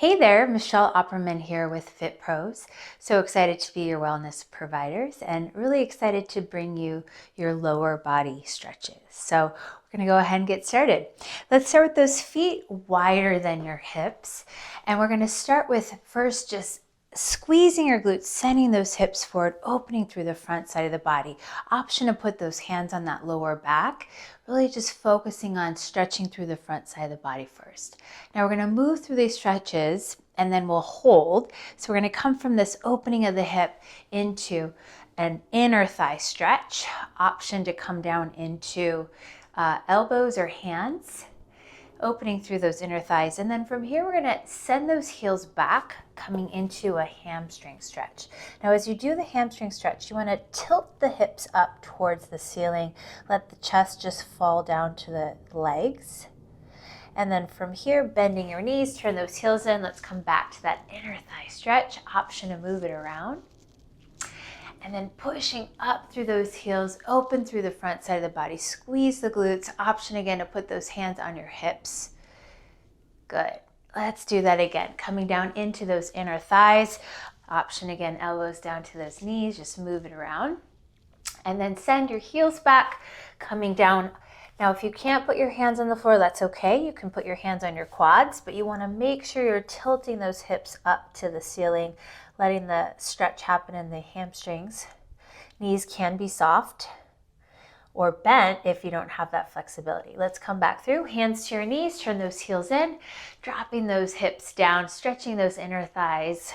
Hey there, Michelle Opperman here with FitPros. So excited to be your wellness providers and really excited to bring you your lower body stretches. So we're going to go ahead and get started. Let's start with those feet wider than your hips. And we're going to start with first just squeezing your glutes, sending those hips forward, opening through the front side of the body. Option to put those hands on that lower back, really just focusing on stretching through the front side of the body first. Now we're going to move through these stretches and then we'll hold. So we're going to come from this opening of the hip into an inner thigh stretch. Option to come down into elbows or hands, opening through those inner thighs. And then from here, we're gonna send those heels back, coming into a hamstring stretch. Now, as you do the hamstring stretch, you wanna tilt the hips up towards the ceiling, let the chest just fall down to the legs. And then from here, bending your knees, turn those heels in. Let's come back to that inner thigh stretch. Option to move it around. And then pushing up through those heels, open through the front side of the body. Squeeze the glutes. Option again to put those hands on your hips. Good. Let's do that again. Coming down into those inner thighs. Option again, elbows down to those knees. Just move it around. And then send your heels back, coming down. Now, if you can't put your hands on the floor, that's okay. You can put your hands on your quads, but you want to make sure you're tilting those hips up to the ceiling, letting the stretch happen in the hamstrings. Knees can be soft or bent if you don't have that flexibility. Let's come back through. Hands to your knees, turn those heels in, dropping those hips down, stretching those inner thighs,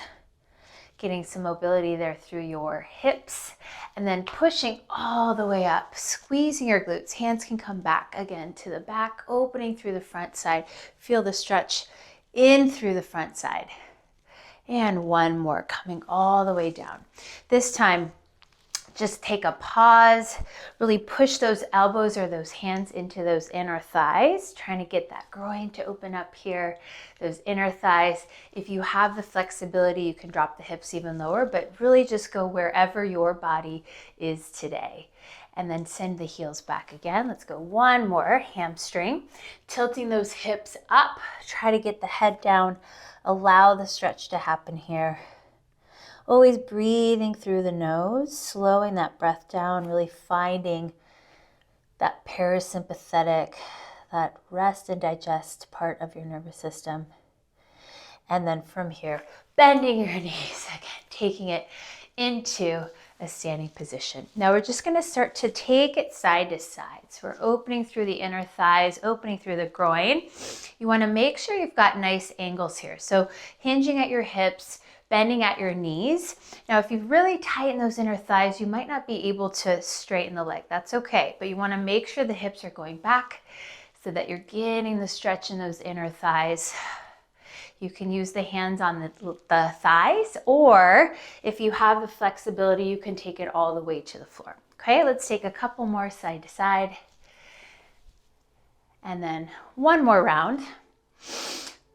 getting some mobility there through your hips, and then pushing all the way up, squeezing your glutes. Hands can come back again to the back, opening through the front side. Feel the stretch in through the front side. And one more, coming all the way down. This time, just take a pause, really push those elbows or those hands into those inner thighs, trying to get that groin to open up here, those inner thighs. If you have the flexibility, you can drop the hips even lower, but really just go wherever your body is today. And then send the heels back again. Let's go one more, hamstring. Tilting those hips up, try to get the head down, allow the stretch to happen here. Always breathing through the nose, slowing that breath down, really finding that parasympathetic, that rest and digest part of your nervous system. And then from here, bending your knees again, taking it into a standing position. Now we're just going to start to take it side to side. So we're opening through the inner thighs, opening through the groin. You want to make sure you've got nice angles here. So hinging at your hips, bending at your knees. Now, if you really tighten those inner thighs, you might not be able to straighten the leg. That's okay, but you want to make sure the hips are going back so that you're getting the stretch in those inner thighs. You can use the hands on the thighs, or if you have the flexibility, you can take it all the way to the floor. Okay, let's take a couple more side to side. And then one more round.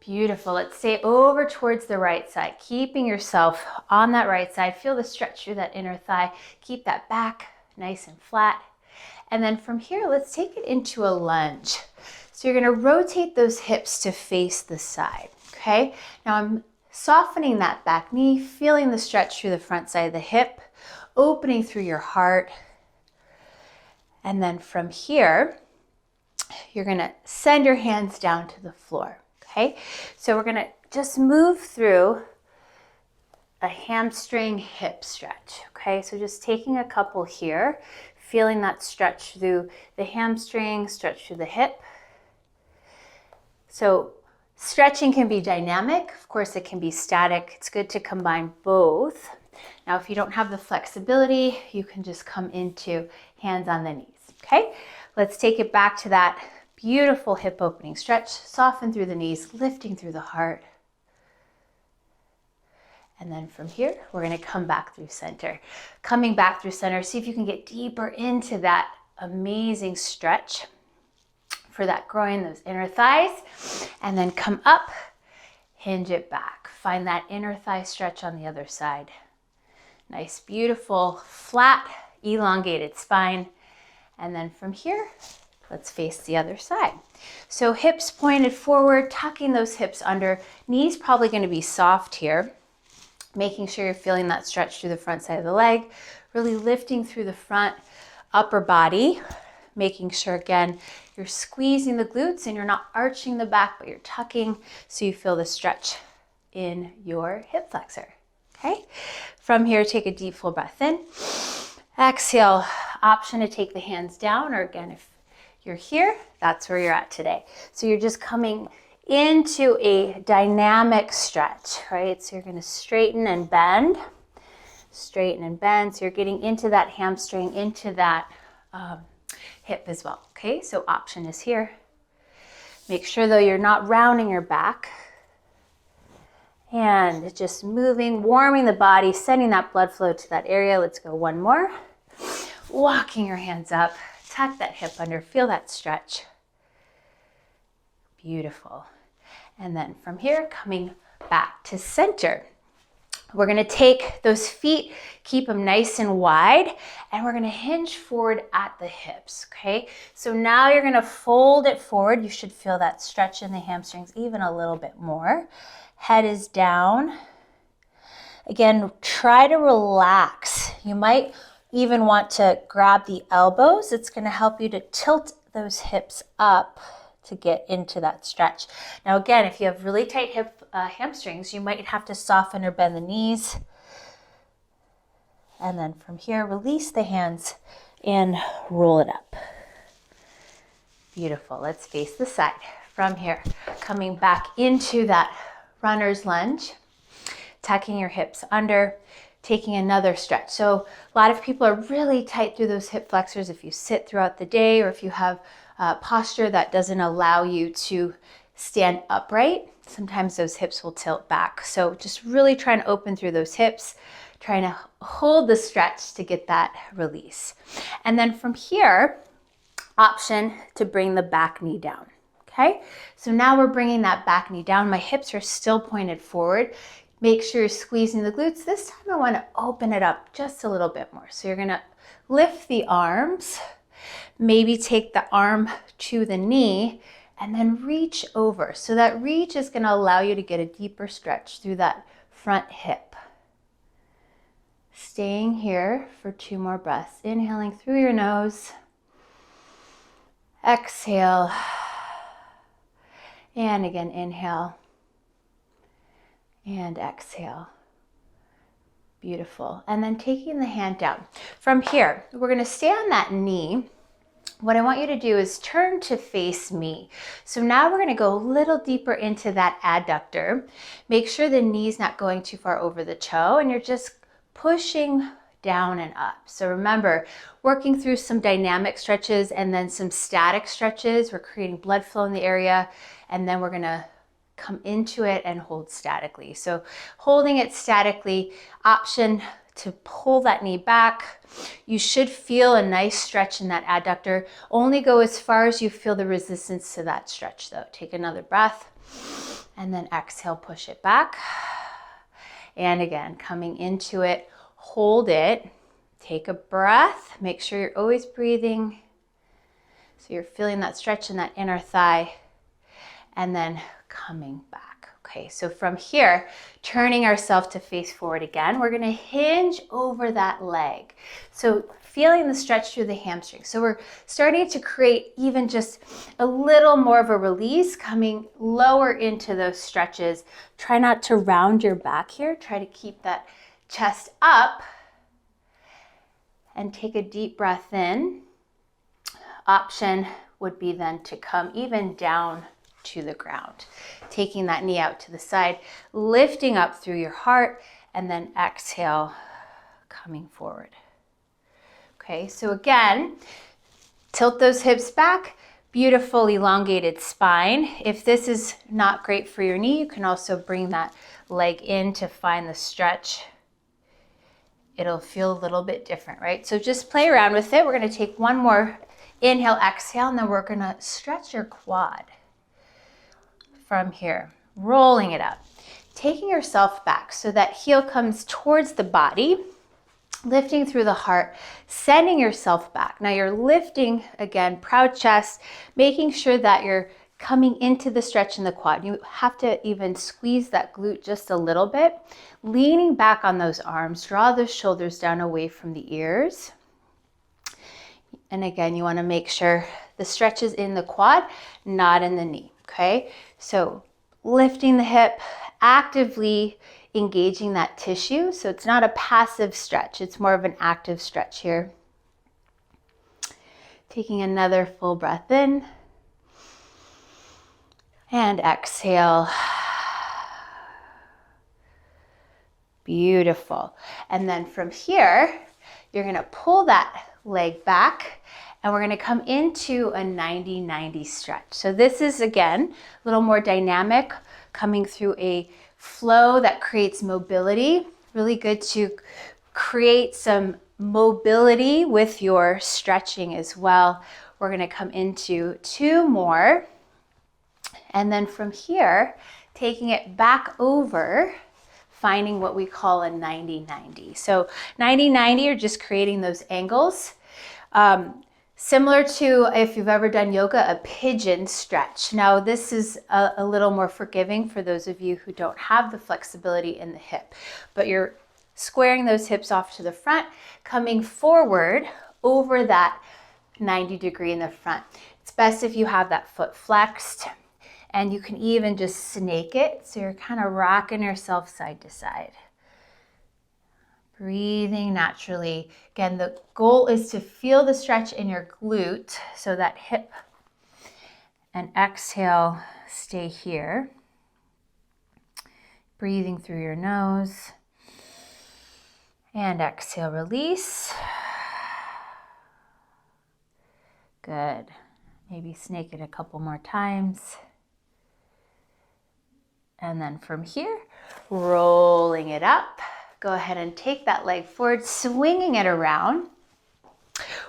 Beautiful. Let's stay over towards the right side, keeping yourself on that right side. Feel the stretch through that inner thigh. Keep that back nice and flat. And then from here, let's take it into a lunge. So you're going to rotate those hips to face the side. Okay. Now I'm softening that back knee, feeling the stretch through the front side of the hip, opening through your heart. And then from here, you're going to send your hands down to the floor. Okay, so we're gonna just move through a hamstring hip stretch. Okay, so just taking a couple here, feeling that stretch through the hamstring, stretch through the hip. So stretching can be dynamic. Of course, it can be static. It's good to combine both. Now, if you don't have the flexibility, you can just come into hands on the knees. Okay, let's take it back to that beautiful hip opening stretch. Soften through the knees, lifting through the heart. And then from here, we're going to come back through center. Coming back through center, see if you can get deeper into that amazing stretch for that groin, those inner thighs. And then come up, hinge it back. Find that inner thigh stretch on the other side. Nice, beautiful, flat, elongated spine. And then from here, let's face the other side. So hips pointed forward, tucking those hips under. Knees probably going to be soft here. Making sure you're feeling that stretch through the front side of the leg. Really lifting through the front upper body. Making sure, again, you're squeezing the glutes and you're not arching the back, but you're tucking so you feel the stretch in your hip flexor. Okay? From here, take a deep full breath in. Exhale, option to take the hands down, or again, if you're here, that's where you're at today. So you're just coming into a dynamic stretch, right? So you're going to straighten and bend, straighten and bend. So you're getting into that hamstring, into that hip as well. Okay, so option is here. Make sure though you're not rounding your back. And just moving, warming the body, sending that blood flow to that area. Let's go one more. Walking your hands up, tuck that hip under, feel that stretch. Beautiful. And then from here, coming back to center. We're gonna take those feet, keep them nice and wide, and we're gonna hinge forward at the hips, okay? So now you're gonna fold it forward. You should feel that stretch in the hamstrings even a little bit more. Head is down. Again, try to relax. You might even want to grab the elbows. It's going to help you to tilt those hips up to get into that stretch. Now again, if you have really tight hamstrings, you might have to soften or bend the knees. And then from here, release the hands and roll it up. Beautiful. Let's face the side. From here, coming back into that runner's lunge, tucking your hips under, taking another stretch. So a lot of people are really tight through those hip flexors if you sit throughout the day, or if you have posture that doesn't allow you to stand upright. Sometimes those hips will tilt back. So just really trying to open through those hips, trying to hold the stretch to get that release. And then from here, option to bring the back knee down. Okay, so now we're bringing that back knee down. My hips are still pointed forward. Make sure you're squeezing the glutes. This time I want to open it up just a little bit more. So you're going to lift the arms, maybe take the arm to the knee, and then reach over. So that reach is going to allow you to get a deeper stretch through that front hip. Staying here for 2 more breaths. Inhaling through your nose. Exhale. And again, inhale and exhale. Beautiful. And then taking the hand down. From here, we're going to stay on that knee. What I want you to do is turn to face me. So now we're going to go a little deeper into that adductor. Make sure the knee's not going too far over the toe, and you're just pushing down and up. So remember, working through some dynamic stretches and then some static stretches. We're creating blood flow in the area, and then we're going to come into it and hold statically. So holding it statically, option to pull that knee back. You should feel a nice stretch in that adductor. Only go as far as you feel the resistance to that stretch though. Take another breath and then exhale, push it back. And again, coming into it, hold it, take a breath, make sure you're always breathing. So you're feeling that stretch in that inner thigh, and then coming back. Okay, so from here, turning ourselves to face forward again, we're gonna hinge over that leg. So feeling the stretch through the hamstring. So we're starting to create even just a little more of a release, coming lower into those stretches. Try not to round your back here. Try to keep that chest up and take a deep breath in. Option would be then to come even down to the ground, taking that knee out to the side, lifting up through your heart, and then exhale, coming forward. Okay, so again, tilt those hips back, beautiful elongated spine. If this is not great for your knee, you can also bring that leg in to find the stretch. It'll feel a little bit different, right? So just play around with it. We're going to take one more inhale, exhale, and then we're going to stretch your quad from here, rolling it up, taking yourself back so that heel comes towards the body, lifting through the heart, sending yourself back. Now you're lifting again, proud chest, making sure that you're coming into the stretch in the quad. You have to even squeeze that glute just a little bit, leaning back on those arms, draw those shoulders down away from the ears. And again, you want to make sure the stretch is in the quad, not in the knee, okay? So lifting the hip, actively engaging that tissue. So it's not a passive stretch, it's more of an active stretch here. Taking another full breath in. And exhale. Beautiful. And then from here, you're gonna pull that leg back and we're gonna come into a 90-90 stretch. So this is, again, a little more dynamic, coming through a flow that creates mobility. Really good to create some mobility with your stretching as well. We're gonna come into 2 more. And then from here, taking it back over, finding what we call a 90-90. So 90-90 are just creating those angles. Similar to, if you've ever done yoga, a pigeon stretch. Now this is a little more forgiving for those of you who don't have the flexibility in the hip, but you're squaring those hips off to the front, coming forward over that 90 degree in the front. It's best if you have that foot flexed. And you can even just snake it. So you're kind of rocking yourself side to side. Breathing naturally. Again, the goal is to feel the stretch in your glute, so that hip, and exhale, stay here. Breathing through your nose. And exhale, release. Good. Maybe snake it a couple more times. And then from here, rolling it up. Go ahead and take that leg forward, swinging it around.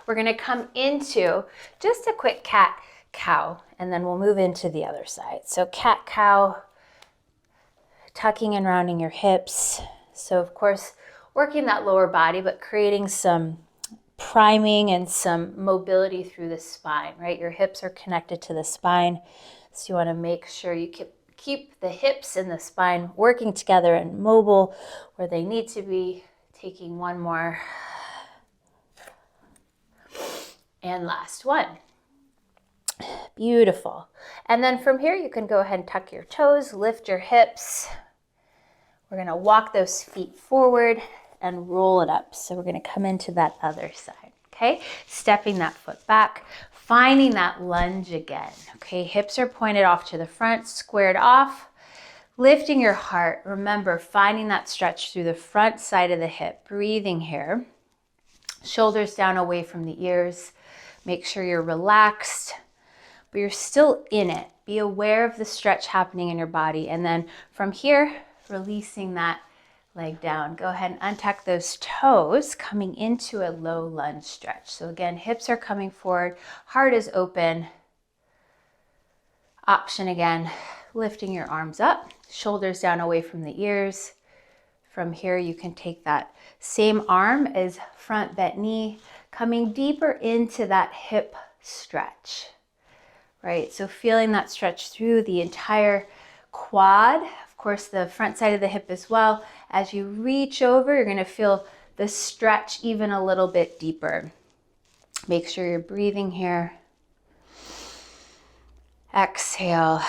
We're gonna come into just a quick cat-cow, and then we'll move into the other side. So cat-cow, tucking and rounding your hips. So of course, working that lower body, but creating some priming and some mobility through the spine, right? Your hips are connected to the spine. So you wanna make sure you keep the hips and the spine working together and mobile where they need to be. Taking one more. And last one. Beautiful. And then from here, you can go ahead and tuck your toes, lift your hips. We're gonna walk those feet forward and roll it up. So we're gonna come into that other side, okay? Stepping that foot back, finding that lunge again, okay? Hips are pointed off to the front, squared off, lifting your heart. Remember, finding that stretch through the front side of the hip, breathing here. Shoulders down away from the ears. Make sure you're relaxed, but you're still in it. Be aware of the stretch happening in your body. And then from here, releasing that leg down. Go ahead and untuck those toes, coming into a low lunge stretch. So again, hips are coming forward, heart is open. Option again, lifting your arms up, shoulders down away from the ears. From here, you can take that same arm as front bent knee, coming deeper into that hip stretch, right? So feeling that stretch through the entire quad, of course, the front side of the hip as well. As you reach over, you're gonna feel the stretch even a little bit deeper. Make sure you're breathing here. Exhale.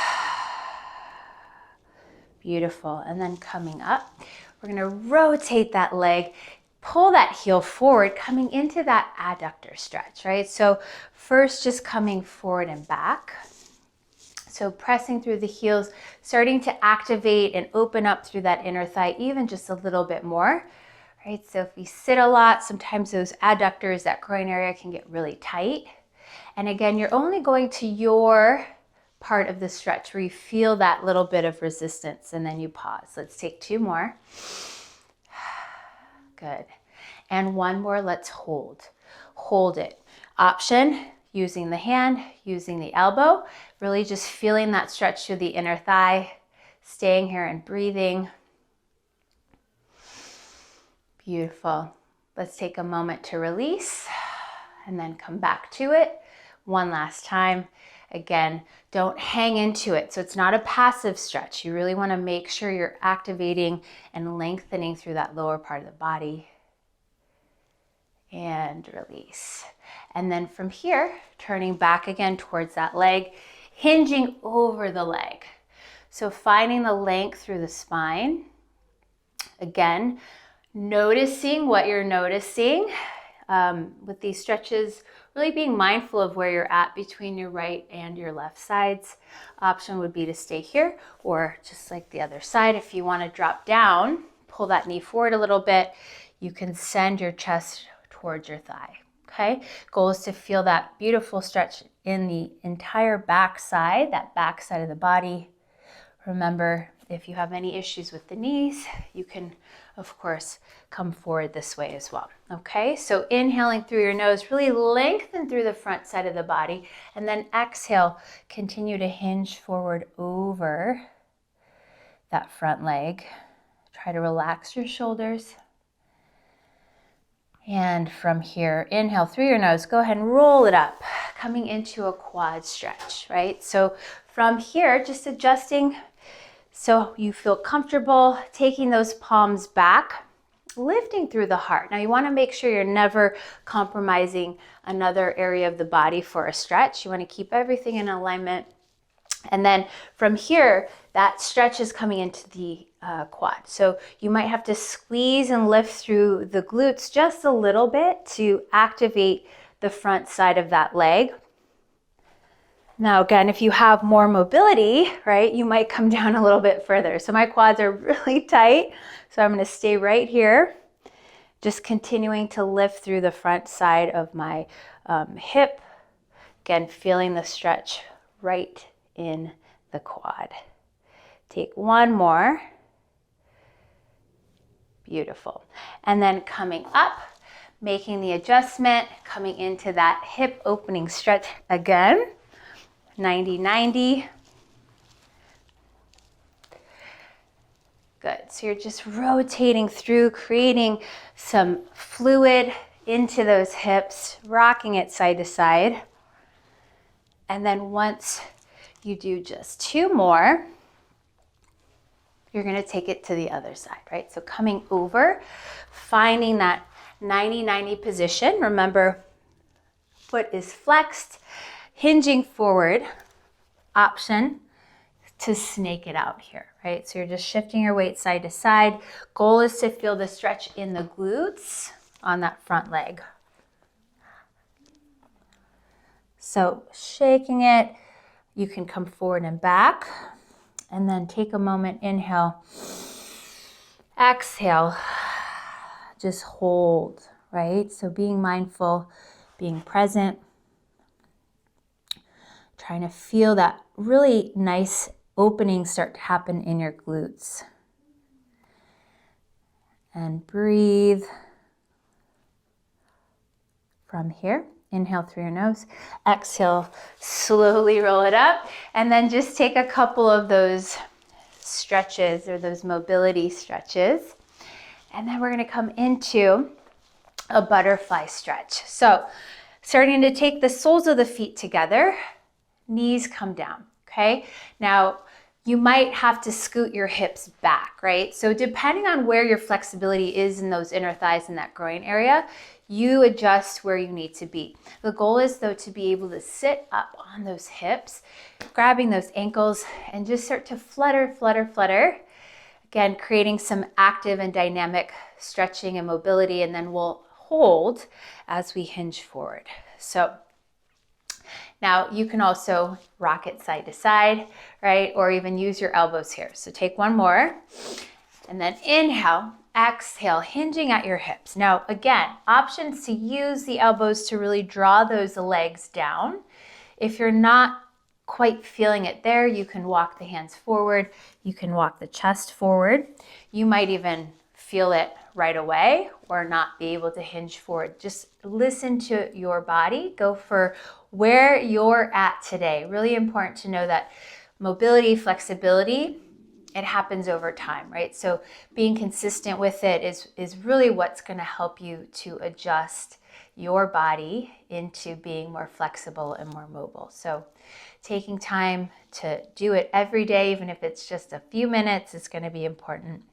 Beautiful. And then coming up, we're gonna rotate that leg, pull that heel forward, coming into that adductor stretch, right? So first, just coming forward and back. So pressing through the heels, starting to activate and open up through that inner thigh even just a little bit more, right? So if we sit a lot, sometimes those adductors, that groin area can get really tight. And again, you're only going to your part of the stretch where you feel that little bit of resistance, and then you pause. Let's take 2 more. Good. And 1 more, let's hold. Hold it. Option, using the hand, using the elbow, really just feeling that stretch through the inner thigh, staying here and breathing. Beautiful. Let's take a moment to release and then come back to it. One last time. Again, don't hang into it. So it's not a passive stretch. You really want to make sure you're activating and lengthening through that lower part of the body. And release. And then from here, turning back again towards that leg, hinging over the leg. So finding the length through the spine. Again, noticing what you're noticing with these stretches, really being mindful of where you're at between your right and your left sides. Option would be to stay here, or just like the other side, if you want to drop down, pull that knee forward a little bit, you can send your chest towards your thigh. Okay, goal is to feel that beautiful stretch in the entire back side, that back side of the body. Remember, if you have any issues with the knees, you can, of course, come forward this way as well. Okay, so inhaling through your nose, really lengthen through the front side of the body, and then exhale, continue to hinge forward over that front leg. Try to relax your shoulders. And from here, inhale through your nose, go ahead and roll it up, coming into a quad stretch, right? So from here, just adjusting so you feel comfortable, taking those palms back, lifting through the heart. Now you want to make sure you're never compromising another area of the body for a stretch. You want to keep everything in alignment. And then from here, that stretch is coming into the quad. So you might have to squeeze and lift through the glutes just a little bit to activate the front side of that leg. Now, again, if you have more mobility, right, you might come down a little bit further. So my quads are really tight. So I'm going to stay right here, just continuing to lift through the front side of my hip. Again, feeling the stretch right in the quad. Take one more. Beautiful. And then coming up, making the adjustment, coming into that hip opening stretch again. 90-90. Good. So you're just rotating through, creating some fluid into those hips, rocking it side to side. And then once you do just two more, you're going to take it to the other side, right? So coming over, finding that 90-90 position. Remember, foot is flexed, hinging forward. Option to snake it out here, right? So you're just shifting your weight side to side. Goal is to feel the stretch in the glutes on that front leg. So shaking it, you can come forward and back, and then take a moment, inhale, exhale, just hold, right? So being mindful, being present, trying to feel that really nice opening start to happen in your glutes. And breathe from here. Inhale through your nose, exhale, slowly roll it up, and then just take a couple of those stretches or those mobility stretches. And then we're going to come into a butterfly stretch. So starting to take the soles of the feet together, knees come down, okay? Now, you might have to scoot your hips back, right? So depending on where your flexibility is in those inner thighs and that groin area, you adjust where you need to be. The goal is, though, to be able to sit up on those hips, grabbing those ankles, and just start to flutter, flutter, flutter. Again, creating some active and dynamic stretching and mobility, and then we'll hold as we hinge forward. So now you can also rock it side to side, right? Or even use your elbows here. So take one more, and then inhale, exhale, hinging at your hips. Now, again, options to use the elbows to really draw those legs down. If you're not quite feeling it there, you can walk the hands forward. You can walk the chest forward. You might even feel it right away or not be able to hinge forward. Just listen to your body. Go for where you're at today. Really important to know that mobility, flexibility, it happens over time, right? So being consistent with it is really what's going to help you to adjust your body into being more flexible and more mobile. So taking time to do it every day, even if it's just a few minutes, is going to be important.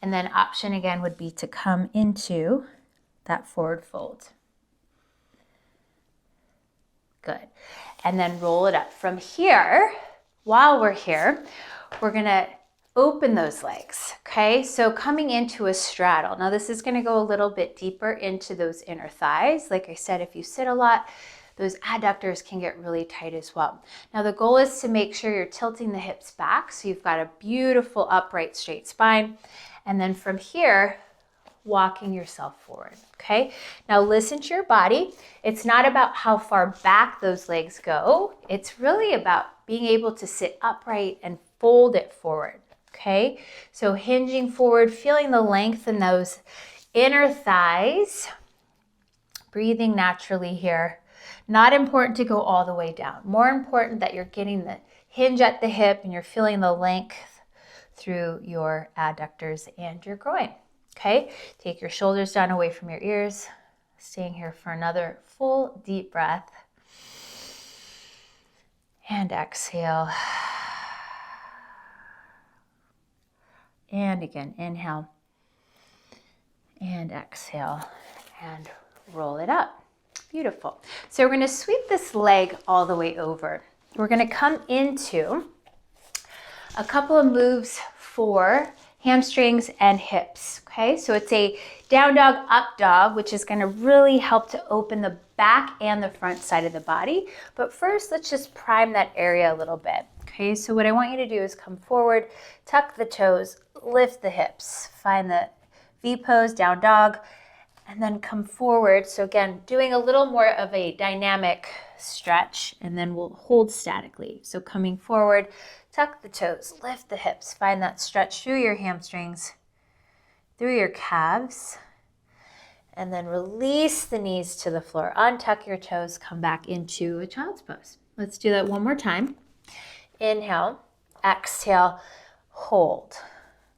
And then option again would be to come into that forward fold. Good. And then roll it up. From here, while we're here, we're going to open those legs, okay? So coming into a straddle. Now this is going to go a little bit deeper into those inner thighs. Like I said, if you sit a lot, those adductors can get really tight as well. Now the goal is to make sure you're tilting the hips back so you've got a beautiful upright straight spine. And then from here, walking yourself forward, okay? Now listen to your body. It's not about how far back those legs go. It's really about being able to sit upright and fold it forward, okay? So hinging forward, feeling the length in those inner thighs, breathing naturally here. Not important to go all the way down. More important that you're getting the hinge at the hip and you're feeling the length through your adductors and your groin. Okay, take your shoulders down away from your ears, staying here for another full deep breath. And exhale. And again, inhale. And exhale. And roll it up. Beautiful. So we're going to sweep this leg all the way over. We're going to come into a couple of moves for hamstrings and hips, okay? So it's a down dog, up dog, which is gonna really help to open the back and the front side of the body. But first, let's just prime that area a little bit, okay? So what I want you to do is come forward, tuck the toes, lift the hips, find the V pose, down dog, and then come forward. So again, doing a little more of a dynamic stretch, and then we'll hold statically. So coming forward, tuck the toes, lift the hips, find that stretch through your hamstrings, through your calves, and then release the knees to the floor. Untuck your toes, come back into a child's pose. Let's do that one more time. Inhale, exhale, hold.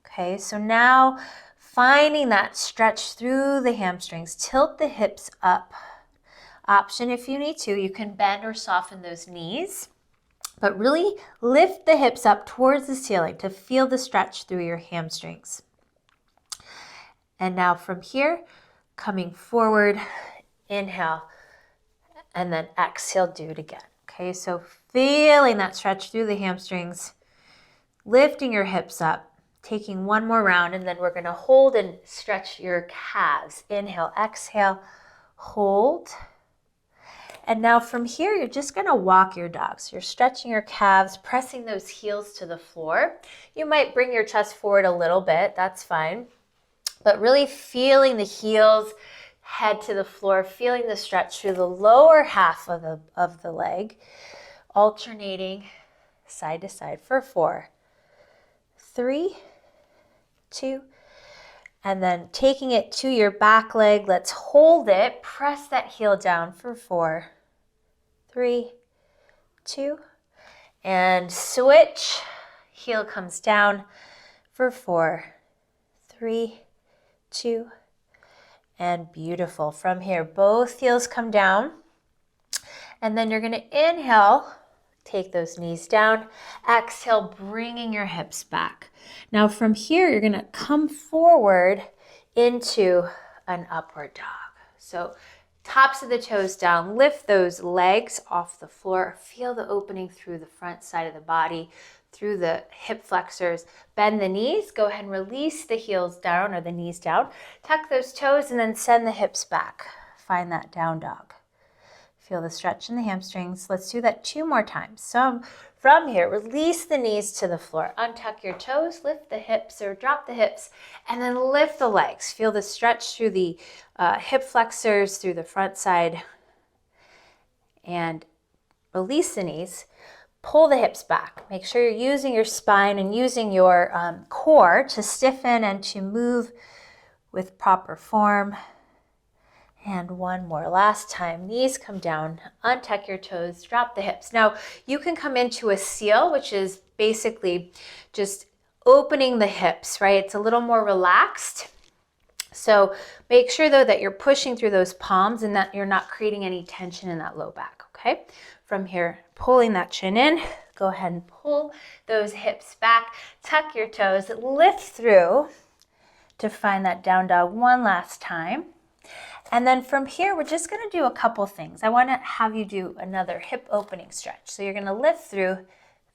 Okay, so now finding that stretch through the hamstrings, tilt the hips up. Option if you need to, you can bend or soften those knees. But really lift the hips up towards the ceiling to feel the stretch through your hamstrings. And now from here, coming forward, inhale, and then exhale, do it again. Okay, so feeling that stretch through the hamstrings, lifting your hips up, taking one more round, and then we're going to hold and stretch your calves. Inhale, exhale, hold. And now from here, you're just going to walk your dog. So you're stretching your calves, pressing those heels to the floor. You might bring your chest forward a little bit. That's fine. But really feeling the heels head to the floor, feeling the stretch through the lower half of the leg, alternating side to side for 4, 3, 2, and then taking it to your back leg. Let's hold it. Press that heel down for 4, 3, 2, and switch. Heel comes down for 4, 3, 2, and beautiful. From here, both heels come down, and then you're going to inhale, take those knees down, exhale, bringing your hips back. Now from here, you're going to come forward into an upward dog. So tops of the toes down, lift those legs off the floor, feel the opening through the front side of the body, through the hip flexors, bend the knees, go ahead and release the heels down or the knees down, tuck those toes and then send the hips back. Find that down dog. Feel the stretch in the hamstrings. Let's do that 2 more times. So from here, release the knees to the floor, untuck your toes, lift the hips or drop the hips, and then lift the legs. Feel the stretch through the hip flexors, through the front side, and release the knees. Pull the hips back. Make sure you're using your spine and using your core to stiffen and to move with proper form. And one more, last time. Knees come down, untuck your toes, drop the hips. Now, you can come into a seal, which is basically just opening the hips, right? It's a little more relaxed. So make sure, though, that you're pushing through those palms and that you're not creating any tension in that low back, okay? From here, pulling that chin in. Go ahead and pull those hips back, tuck your toes, lift through to find that down dog one last time. And then from here, we're just gonna do a couple things. I wanna have you do another hip opening stretch. So you're gonna lift through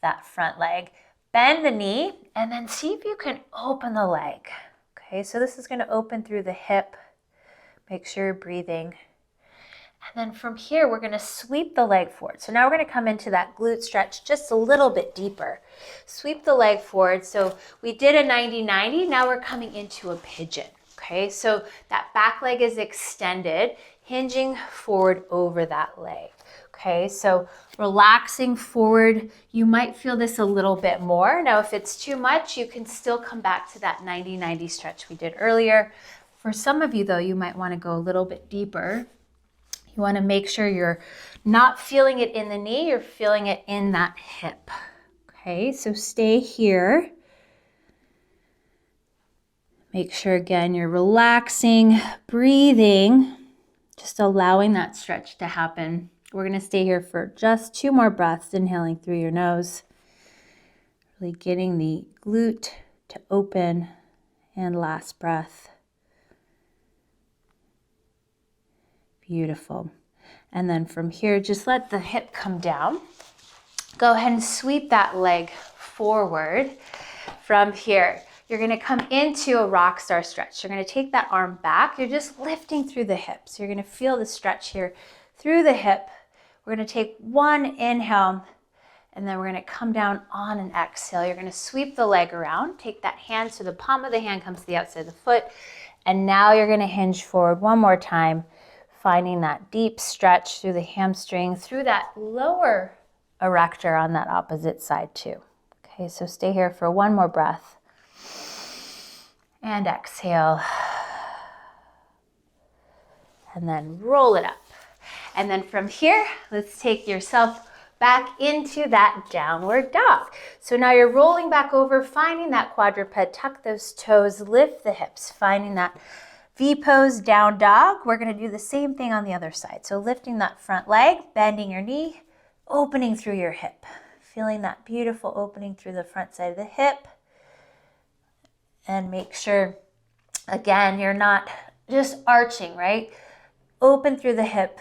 that front leg, bend the knee, and then see if you can open the leg. Okay, so this is gonna open through the hip. Make sure you're breathing. And then from here, we're gonna sweep the leg forward. So now we're gonna come into that glute stretch just a little bit deeper. Sweep the leg forward. So we did a 90-90, now we're coming into a pigeon. Okay, so that back leg is extended, hinging forward over that leg. Okay, so relaxing forward, you might feel this a little bit more. Now, if it's too much, you can still come back to that 90-90 stretch we did earlier. For some of you though, you might wanna go a little bit deeper. You wanna make sure you're not feeling it in the knee, you're feeling it in that hip. Okay, so stay here. Make sure again, you're relaxing, breathing, just allowing that stretch to happen. We're gonna stay here for just 2 more breaths, inhaling through your nose, really getting the glute to open, and last breath. Beautiful. And then from here, just let the hip come down. Go ahead and sweep that leg forward. From here, you're gonna come into a rock star stretch. You're gonna take that arm back. You're just lifting through the hips. You're gonna feel the stretch here through the hip. We're gonna take one inhale, and then we're gonna come down on an exhale. You're gonna sweep the leg around. Take that hand so the palm of the hand comes to the outside of the foot. And now you're gonna hinge forward one more time, finding that deep stretch through the hamstring, through that lower erector on that opposite side too. Okay, so stay here for one more breath. And exhale. And then roll it up. And then from here, let's take yourself back into that downward dog. So now you're rolling back over, finding that quadruped, tuck those toes, lift the hips, finding that V pose, down dog. We're gonna do the same thing on the other side. So lifting that front leg, bending your knee, opening through your hip. Feeling that beautiful opening through the front side of the hip. And make sure, again, you're not just arching, right? Open through the hip,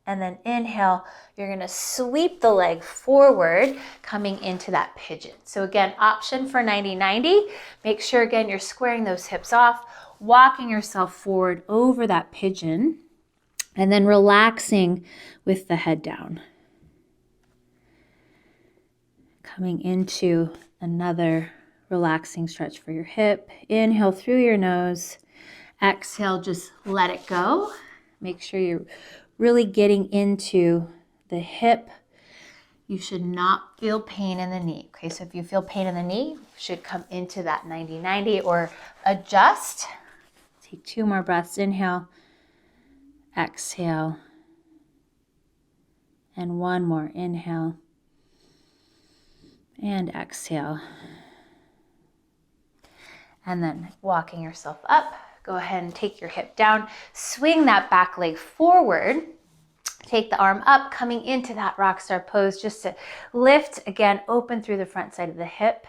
and then inhale. You're gonna sweep the leg forward, coming into that pigeon. So again, option for 90-90. Make sure, again, you're squaring those hips off, walking yourself forward over that pigeon, and then relaxing with the head down. Coming into another relaxing stretch for your hip. Inhale through your nose. Exhale, just let it go. Make sure you're really getting into the hip. You should not feel pain in the knee. Okay, so if you feel pain in the knee, you should come into that 90-90 or adjust. Take 2 more breaths. Inhale, exhale, and one more. Inhale and exhale. And then walking yourself up. Go ahead and take your hip down, swing that back leg forward, take the arm up, coming into that rock star pose, just to lift, again, open through the front side of the hip.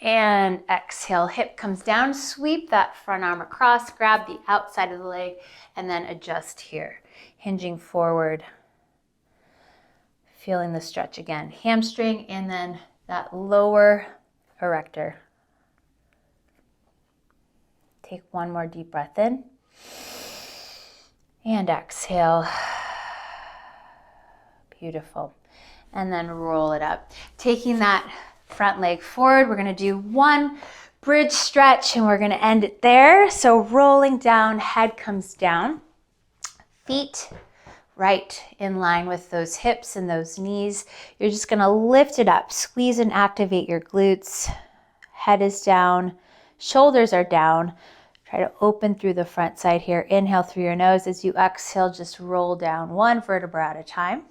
And exhale, hip comes down, sweep that front arm across, grab the outside of the leg, and then adjust here, hinging forward, feeling the stretch again, hamstring, and then that lower erector. Take one more deep breath in and exhale. Beautiful. And then roll it up. Taking that front leg forward, we're gonna do one bridge stretch and we're gonna end it there. So rolling down, head comes down, feet right in line with those hips and those knees. You're just gonna lift it up, squeeze and activate your glutes. Head is down, shoulders are down. Try to open through the front side here. Inhale through your nose. As you exhale, just roll down one vertebra at a time.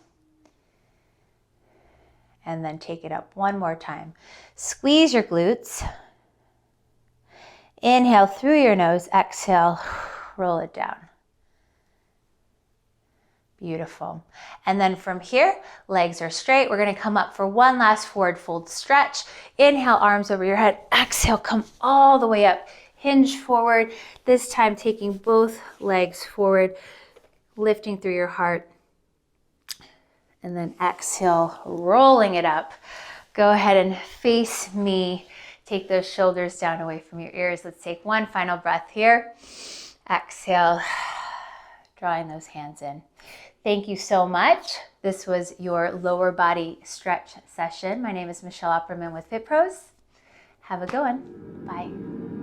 And then take it up one more time. Squeeze your glutes. Inhale through your nose. Exhale, roll it down. Beautiful. And then from here, legs are straight. We're going to come up for one last forward fold stretch. Inhale, arms over your head. Exhale, come all the way up. Hinge forward. This time taking both legs forward, lifting through your heart. And then exhale, rolling it up. Go ahead and face me. Take those shoulders down away from your ears. Let's take one final breath here. Exhale, drawing those hands in. Thank you so much. This was your lower body stretch session. My name is Michelle Opperman with FitPros. Have a good one. Bye.